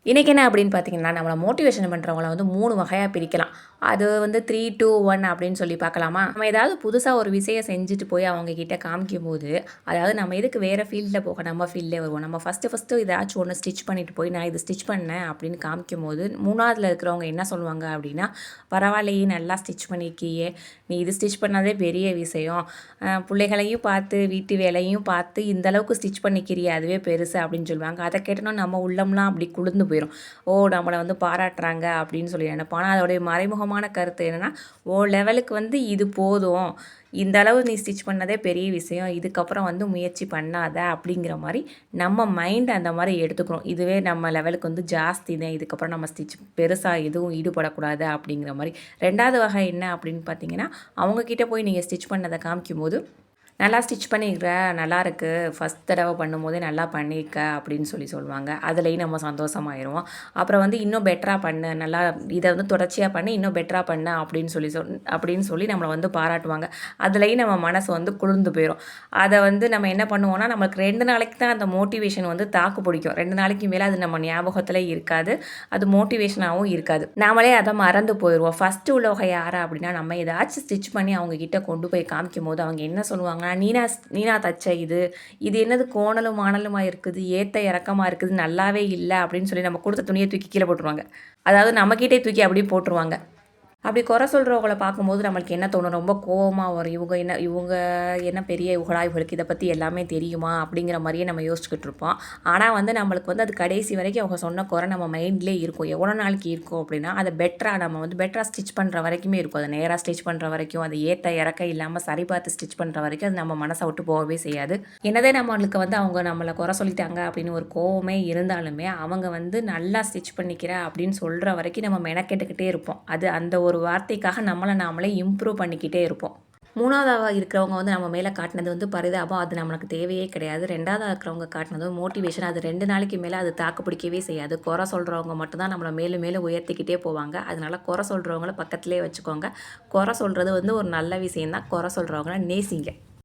இன்றைக்கி என்ன அப்படின்னு பார்த்தீங்கன்னா, நம்மளை மோட்டிவேஷன் பண்ணுறவங்கள வந்து 3 வகையாக பிரிக்கலாம். அது வந்து 3, 2, 1 அப்படின்னு சொல்லி பார்க்கலாமா? நம்ம ஏதாவது புதுசாக ஒரு விஷயம் செஞ்சுட்டு போய் அவங்க கிட்ட காமிக்கும்போது, அதாவது நம்ம எதுக்கு வேறு ஃபீல்டில் போக நம்ம ஃபீல்ட்லேயே வருவோம். நம்ம ஃபஸ்ட்டு ஏதாச்சும் ஒன்று ஸ்டிச் பண்ணிட்டு போய் நான் இது ஸ்டிச் பண்ணேன் அப்படின்னு காமிக்கும்போது, 3வதுல இருக்கிறவங்க என்ன சொல்லுவாங்க அப்படின்னா, பரவாயில்லையே நல்லா ஸ்டிச் பண்ணியிருக்கியே, நீ இது ஸ்டிச் பண்ணதே பெரிய விஷயம், பிள்ளைகளையும் பார்த்து வீட்டு வேலையும் பார்த்து இந்தளவுக்கு ஸ்டிச் பண்ணிக்கிறியே அதுவே பெருசு அப்படின்னு சொல்லுவாங்க. அதை கேட்டோன்னா நம்ம உள்ளம்லாம் அப்படி குளிர்ந்து போயிடும். நம்மளை வந்து பாராட்டுறாங்க அப்படின்னு சொல்லி நினைப்போம். ஆனால் அதோடைய மறைமுகமான கருத்து என்னென்னா, லெவலுக்கு வந்து இது போதும், இந்த அளவு நீ ஸ்டிச் பண்ணதே பெரிய விஷயம், இதுக்கப்புறம் வந்து முயற்சி பண்ணாத அப்படிங்கிற மாதிரி நம்ம மைண்ட் அந்த மாதிரி எடுத்துக்கிறோம். இதுவே நம்ம லெவலுக்கு வந்து ஜாஸ்தி தான், இதுக்கப்புறம் நம்ம ஸ்டிச் பெருசாக எதுவும் ஈடுபடக்கூடாது அப்படிங்கிற மாதிரி. 2வது வகை என்ன அப்படின்னு பார்த்தீங்கன்னா, அவங்கக்கிட்ட போய் நீங்கள் ஸ்டிச் பண்ணதை காமிக்கும்போது, நல்லா ஸ்டிச் பண்ணியிருக்கிற, நல்லாயிருக்கு, ஃபஸ்ட் தடவை பண்ணும்போதே நல்லா பண்ணியிருக்க அப்படின்னு சொல்லுவாங்க. அதுலேயும் நம்ம சந்தோஷமாயிருவோம். அப்புறம் வந்து இன்னும் பெட்டராக பண்ணு, நல்லா இதை வந்து தொடர்ச்சியாக பண்ணி இன்னும் பெட்டராக பண்ணு அப்படின்னு சொல்லி நம்மளை வந்து பாராட்டுவாங்க. அதுலேயும் நம்ம மனசு வந்து குளிர்ந்து போயிடும். அதை வந்து நம்ம என்ன பண்ணுவோம்னா, நம்மளுக்கு 2 நாளைக்கு தான் அந்த மோட்டிவேஷன் வந்து தாக்கு பிடிக்கும். 2 நாளைக்கு மேலே அது நம்ம ஞாபகத்தில் இருக்காது, அது மோட்டிவேஷனாகவும் இருக்காது. நாமளே அதை மறந்து போயிடுவோம். ஃபஸ்ட்டு உள்ள வகை யாரா அப்படின்னா, நம்ம ஏதாச்சும் ஸ்டிச் பண்ணி அவங்கக்கிட்ட கொண்டு போய் காமிக்கும் போது அவங்க என்ன சொல்லுவாங்க, நீனா தச்ச இது என்னது கோணலும் மாணலுமா இருக்குது, ஏத்த இறக்கமாக இருக்குது, நல்லாவே இல்லை அப்படின்னு சொல்லி நம்ம கொடுத்த துணியை தூக்கி கீழே போட்டுருவாங்க. அதாவது நம்மக்கிட்டே தூக்கி அப்படியே போட்டுருவாங்க. அப்படி குறை சொல்கிறவங்கள பார்க்கும்போது நம்மளுக்கு என்ன தோணும், ரொம்ப கோவமாக வரும். இவங்க என்ன பெரிய இவங்களுக்கு இதை பற்றி எல்லாமே தெரியுமா அப்படிங்கிற மாதிரியே நம்ம யோசிச்சுக்கிட்டு இருப்போம். ஆனால் வந்து நம்மளுக்கு வந்து அது கடைசி வரைக்கும் அவங்க சொன்ன குறை நம்ம மைண்ட்லேயே இருக்கும். எவ்வளோ நாளைக்கு இருக்கும் அப்படின்னா, அதை நம்ம வந்து பெட்டராக ஸ்டிச் பண்ணுற வரைக்குமே இருக்கும். அதை நேராக ஸ்டிச் பண்ணுற வரைக்கும், அதை ஏற்ற இறக்க இல்லாமல் சரி பார்த்து ஸ்டிச் பண்ணுற வரைக்கும் அது நம்ம மனசை விட்டு போகவே செய்யாது. என்னதே நம்மளுக்கு வந்து அவங்க நம்மளை குறை சொல்லிட்டாங்க அப்படின்னு ஒரு கோவமே இருந்தாலுமே, அவங்க வந்து நல்லா ஸ்டிச் பண்ணிக்கிற அப்படின்னு சொல்கிற வரைக்கும் நம்ம மெனக்கெட்டுக்கிட்டே இருப்போம். அது அந்த ஒரு வார்த்தைக்காக நம்மளை நாமளே இம்ப்ரூவ் பண்ணிக்கிட்டே இருப்போம். 3வதாக இருக்கிறவங்க வந்து நம்ம மேலே காட்டினது வந்து பரிதாபம், அது நம்மளுக்கு தேவையே கிடையாது. 2வதாக இருக்கிறவங்க காட்டினது மோட்டிவேஷன், அது 2 நாளைக்கு மேலே அது தாக்கு பிடிக்கவே செய்யாது. குறை சொல்கிறவங்க மட்டும்தான் நம்மளை மேலும் மேலும் உயர்த்திக்கிட்டே போவாங்க. அதனால் குறை சொல்கிறவங்கள பக்கத்துலேயே வச்சுக்கோங்க. குறை சொல்கிறது வந்து ஒரு நல்ல விஷயந்தான். குறை சொல்கிறவங்கள நேசிங்க.